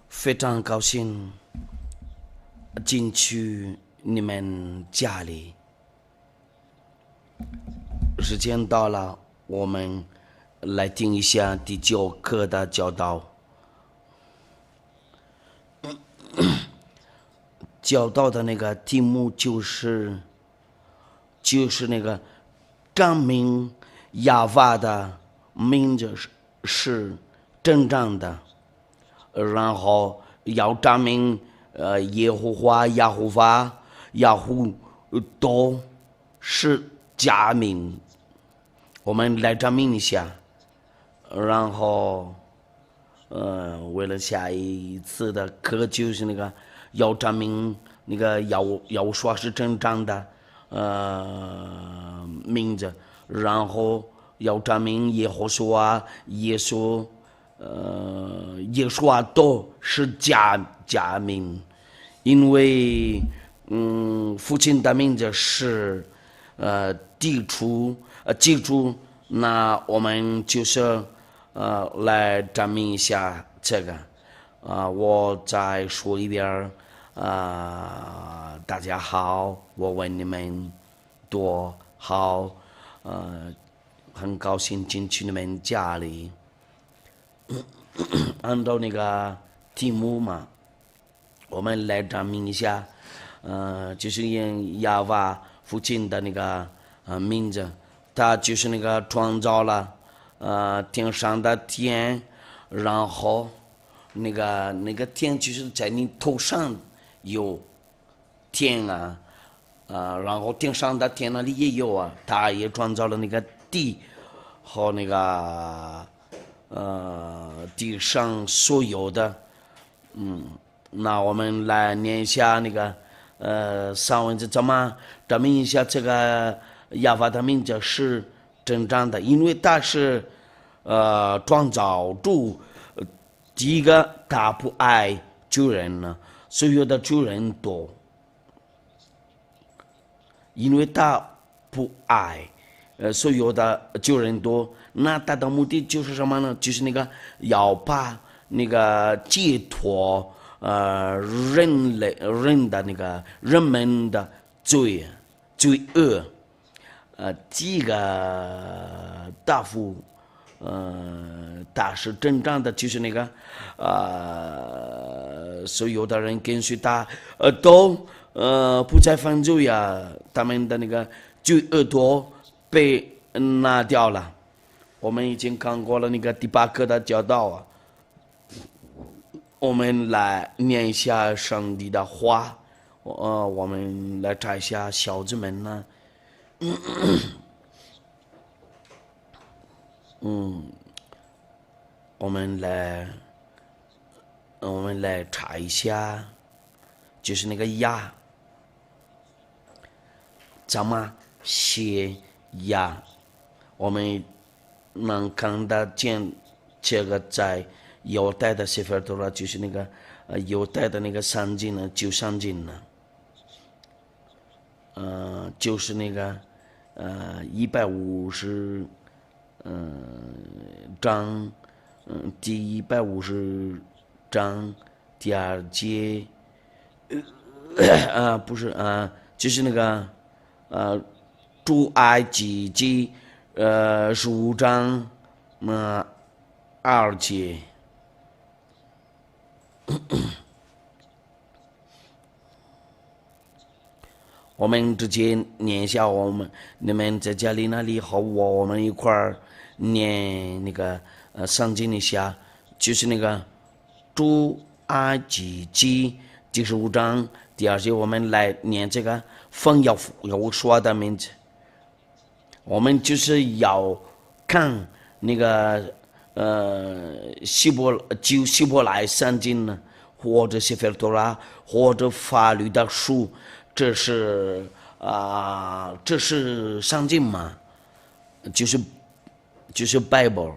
非常高兴进去你们家里。时间到了，我们来听一下第9课的教导。教导的那个题目就是那个证明亚法的名字是正常的，然后要证明耶和华、亚胡法、亚胡都是假名。我们来证明一下，然后为了下一次的课就是那个要证明那个要说是正常的名字，然后要证明耶和华、耶稣都是假名，因为父亲的名字是记住，那我们就是来证明一下这个。我再说一遍，大家好，我问你们多好，很高兴进去你们家里。按照那个题目嘛，我们来证明一下，就是用亚瓦父亲的那个名字，他就是那个创造了天上的天，然后那个天就是在你头上有天啊，然后天上的天那里也有啊，他也创造了那个地和那个地上所有的，那我们来念一下那个上文字怎么证明一下这个亚法的名字是正常的，因为他是创造主。第一个，他不爱主人呢，所有的主人都，因为他不爱所有的主人都，那他的目的就是什么呢？就是那个要把那个解脱人们的罪恶，这个大夫。他是正常的，就是那个所有的人跟随他都不再犯罪呀，他们的那个罪恶都被拿掉了。我们已经看过了那个第8课的教导啊，我们来念一下上帝的话，我们来查一下小子们呢。我们来查一下，就是那个呀，怎么写呀？我们能看得见这个在犹太的sefer Torah，就是那个犹太的那个圣经呢，旧圣经呢，就是那个150章。第150章第2节，不是就是那个出埃及记15章2节。我们直接念一下，你们在家里那里和我们一块儿念那个圣经一下，就是那个出埃及记第15章第2节，我们来念这个奉要说的名字。我们就是要看那个希伯来圣经呢，或者sefer Torah，或者法律的书，这是圣经嘛，就是 Bible。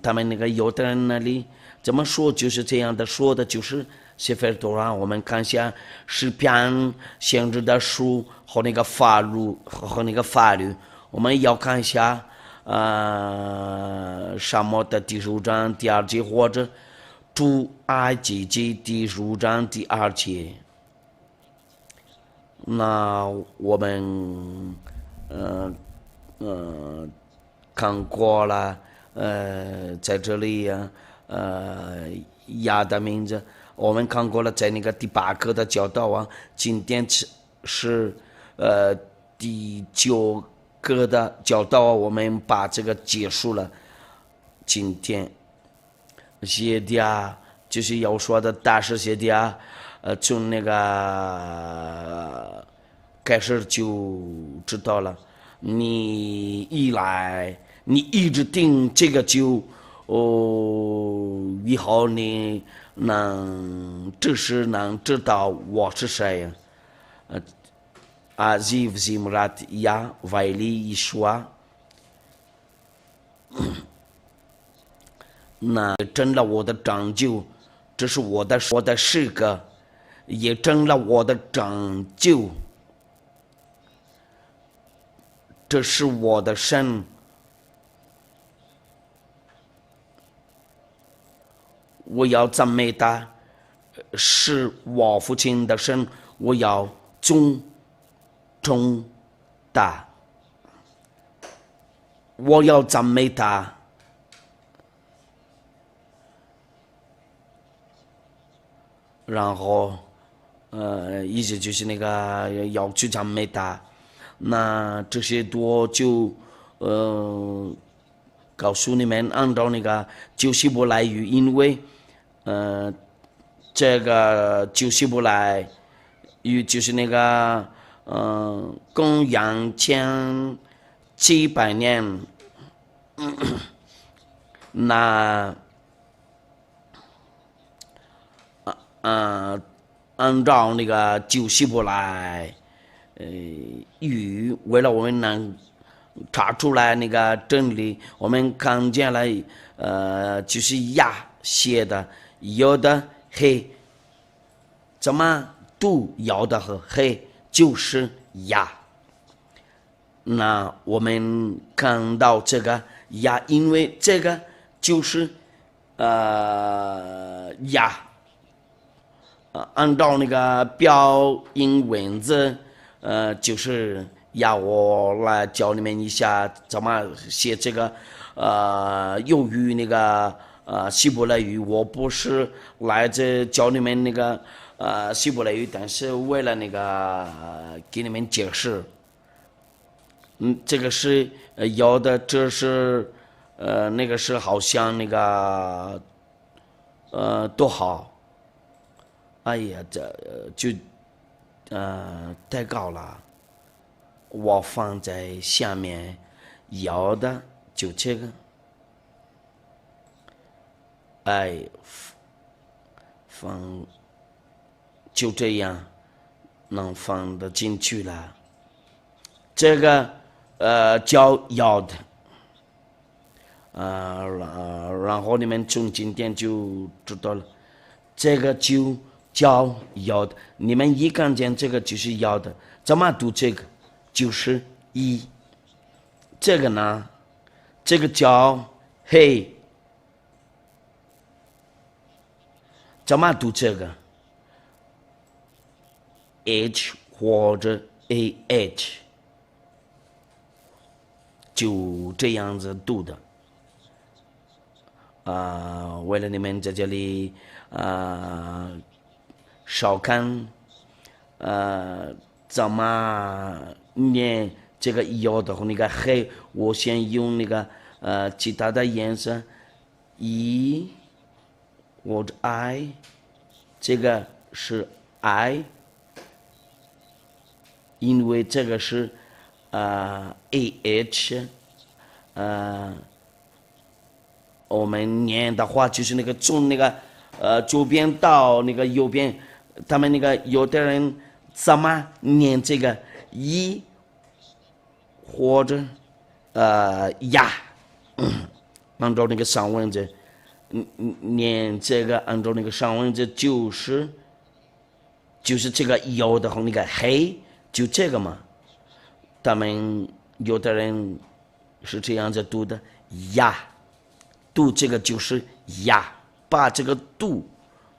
他们那个犹太人那里怎么说，就是这样的说的，就是sefer Torah。我们看一下诗篇先知的书和那个法律，我们要看一下沙漠的第15章第2节，或者出埃及记第15章第2节。那我们看过了，在这里呀，亚的名字，我们看过了，在那个第8课的教导啊，今天是第9课的教导啊，我们把这个结束了。今天谢的啊，就是要说的大师谢的啊，从那个开始就知道了。你一直听这个就以后你这时能知道我是谁呀？Aziz Zimrat Ya Vaili Yeshua， 那成了我的拯救，这是我的诗歌，也成了我的拯救，这是我的神。我要赞美他，是我父亲的神，我要尊重他，我要赞美他。然后，意思就是那个要去赞美他。那这些多就，告诉你们，按照那个旧希伯来语，因为，这个旧希伯来语就是那个，公元1700年，那。按照那个旧希伯来语，为了我们能查出来那个真理，我们看见了就是亚写的，有的黑，怎么读有的和黑就是亚。那我们看到这个亚，因为这个就是亚。按照那个标音文字，就是要我来教你们一下怎么写这个，由于那个希伯来语，我不是来这教你们那个希伯来语，但是为了那个给你们解释，这个是有的，这是那个是好像那个多好。哎呀，这就太高了，我放在下面，有的就这个，哎，放就这样能放得进去了。这个叫要的，然后你们从今天就知道了，这个就。叫要的，你们一看见这个就是要的，怎么读这个？就是一。这个呢，这个叫嘿，怎么读这个 ？H 或者 AH， 就这样子读的。为了你们在这里少看，怎么念这个要的和那个黑，我先用那个其他的颜色，E 或者 I， 这个是 I， 因为这个是AH， 我们念的话就是那个从那个左边到那个右边。他们那个有的人怎么念这个一或者呀，按照那个上文字念这个，按照那个上文字就是这个有的和那个黑就这个嘛。他们有的人是这样子读的，呀，读这个就是呀，把这个读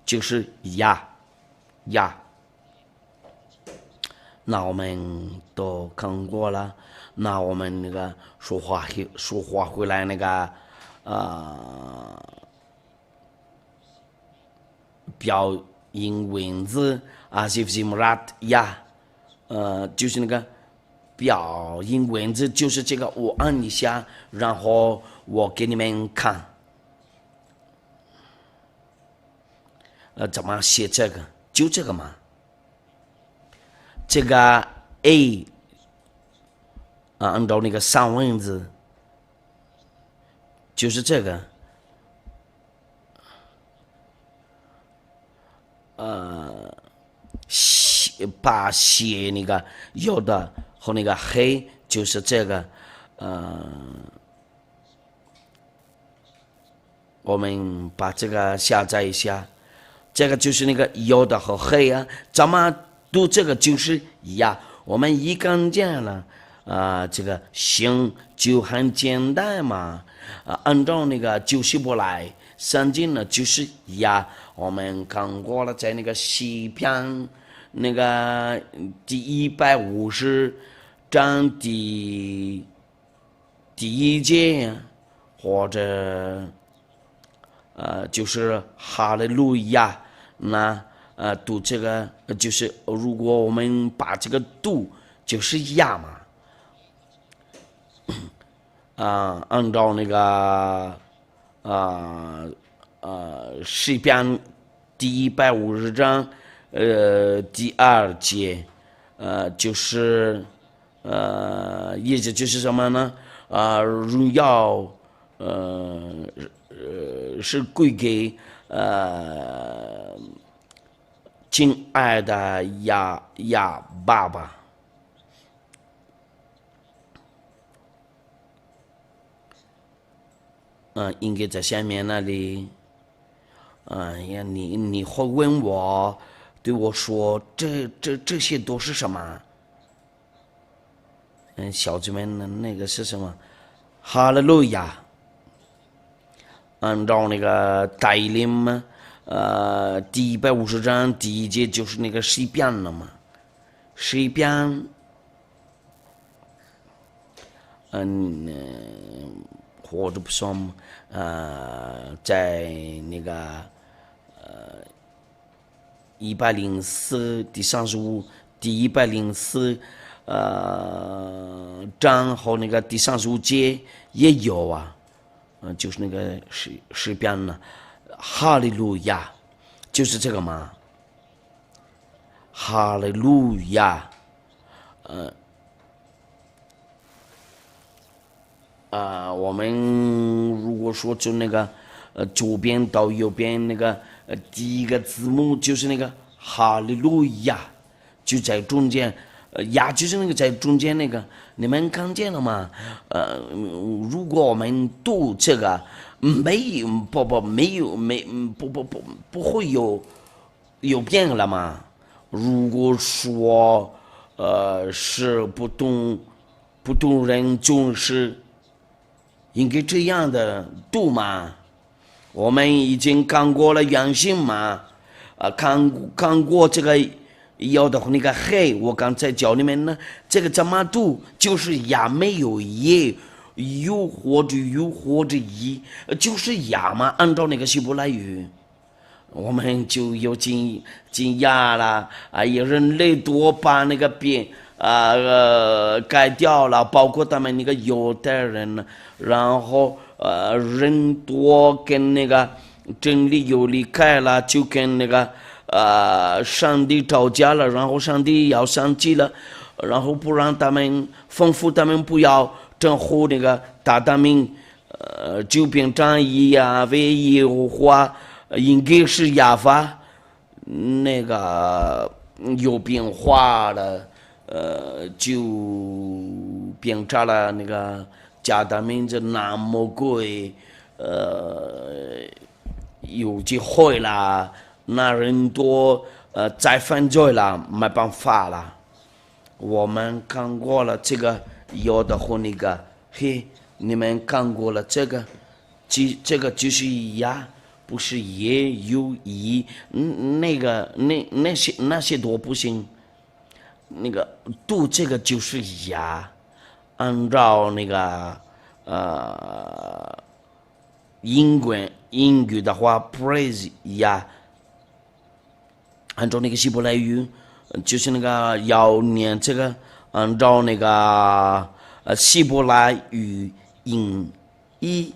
就是呀呀。那我们都看过了，那我们那个说话回来那个表音文字Asif Zimrat 呀，就是那个表音文字，就是这个，我按一下，然后我给你们看，怎么写这个？就这个嘛。这个 A 按照那个三文字，就是这个，把写那个有的和那个黑就是这个，我们把这个下载一下，这个就是那个有的和黑啊，怎么读这个就是呀？我们一看见了这个行就很简单嘛，按照那个就是不来，圣经呢就是呀。我们看过了，在那个诗篇那个第150章第1节，或者就是哈利路亚，那读这个就是如果我们把这个读就是呀嘛，按照那个诗篇第150章第2节，就是意思就是什么呢？荣耀是归给亲爱的呀爸爸。应该在下面那里。呀，你会问我，对我说，这些都是什么？小子们，那个是什么？哈利路亚。按照那个带领嘛，第150章第1节就是那个诗篇了嘛，诗篇，或者不说，在那个104第35第104章和那个第35节也有啊。就是那个诗篇呢，哈利路亚，就是这个嘛，哈利路亚，我们如果说就那个左边到右边那个第一个字母就是那个哈利路亚，就在中间。呀，就是那个在中间那个，你们看见了吗？如果我们读这个，不会有变了吗？如果说是不懂人就是应该这样的读嘛？我们已经看过了原型嘛，看过这个。要的那个黑，我刚才教你们呢，这个怎么读？就是呀没有耶，有或者一，就是呀嘛。按照那个希伯来语，我们就有惊讶了。人类多把那个变改掉了，包括他们那个犹太人，然后人多跟那个真理又离开了，就跟那个。上帝吵架了，然后上帝要生气了，然后不让他们吩咐他们不要称呼那个大名，就变成亚维耶和华，应该是亚法，那个有变化了，就变成了那个假的名字那么贵，有机会了。那人多，再犯罪了，没办法了。我们看过了这个有的和那个黑，你们看过了这个，这个就是呀，不是也有一那些都不行。那个读这个就是呀，按照那个英语的话 praise 呀，按照那个希伯来语就是那个要念这个，按照那个希伯来语音译，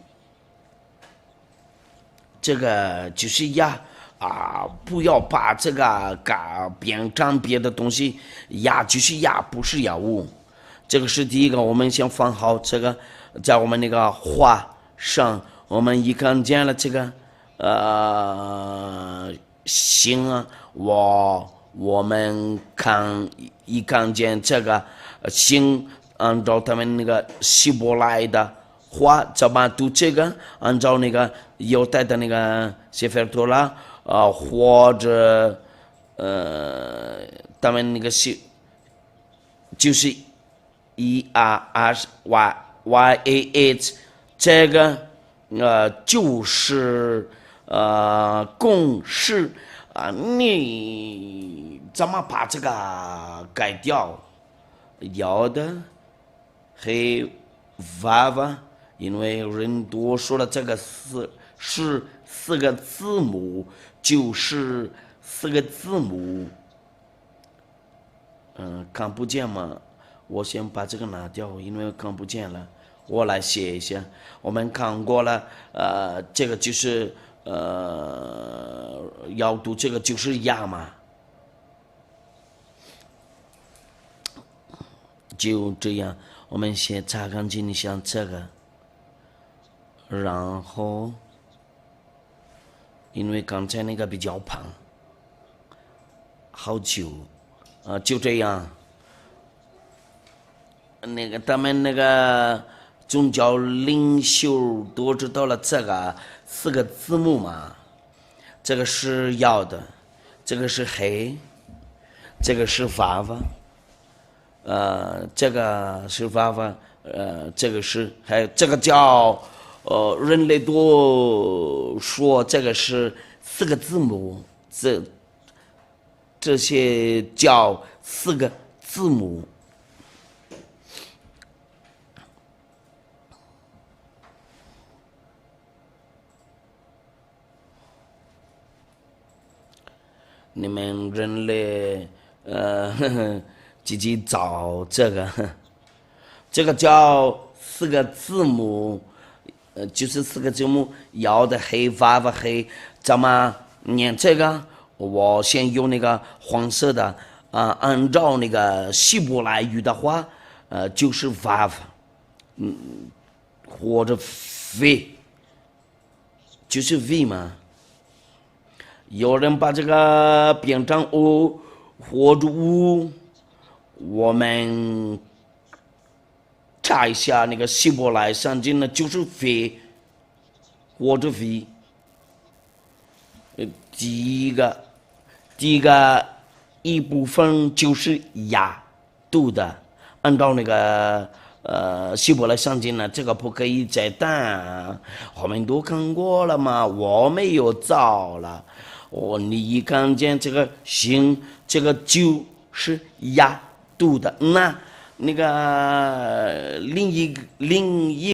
这个就是呀。不要把这个变成别的东西，呀就是呀，不是呀物。这个是第一个，我们先放好这个，在我们那个画上，我们一看见了这个行啊，我们一看见这个行，按照他们那个希伯来的话，怎么读这个？按照那个犹太的那个谢斐多拉。或者他们那个是就是ERSYAH，这个就是公式你怎么把这个改掉？有的黑娃娃，因为人多说了这个是四个字母。就是4个字母，看不见嘛？我先把这个拿掉，因为看不见了。我来写一下。我们看过了，这个就是要读这个就是呀嘛，就这样。我们先擦干净一下这个，然后。因为刚才那个比较胖，好久，就这样。那个他们那个宗教领袖都知道了这个4个字母嘛，这个是要的，这个是黑，这个是娃娃，这个是娃娃，这个是还有这个叫。人类都说这个是4个字母，这些叫4个字母。你们人类自己找这个，这个叫4个字母。就是4个字母，要的黑，娃娃黑，怎么念这个？我先用那个黄色的按照那个希伯来语的话，就是娃娃，或者 V， 就是 V 嘛。有人把这个变成 O 或者 U， 我们。查一下那个希伯来圣经呢，就是 V 或者 V。第一个一部分就是呀读的，按照那个希伯来圣经呢，这个不可以再等，我们都看过了嘛，我没有造了。你一看见这个行，这个就是呀读的，那个另一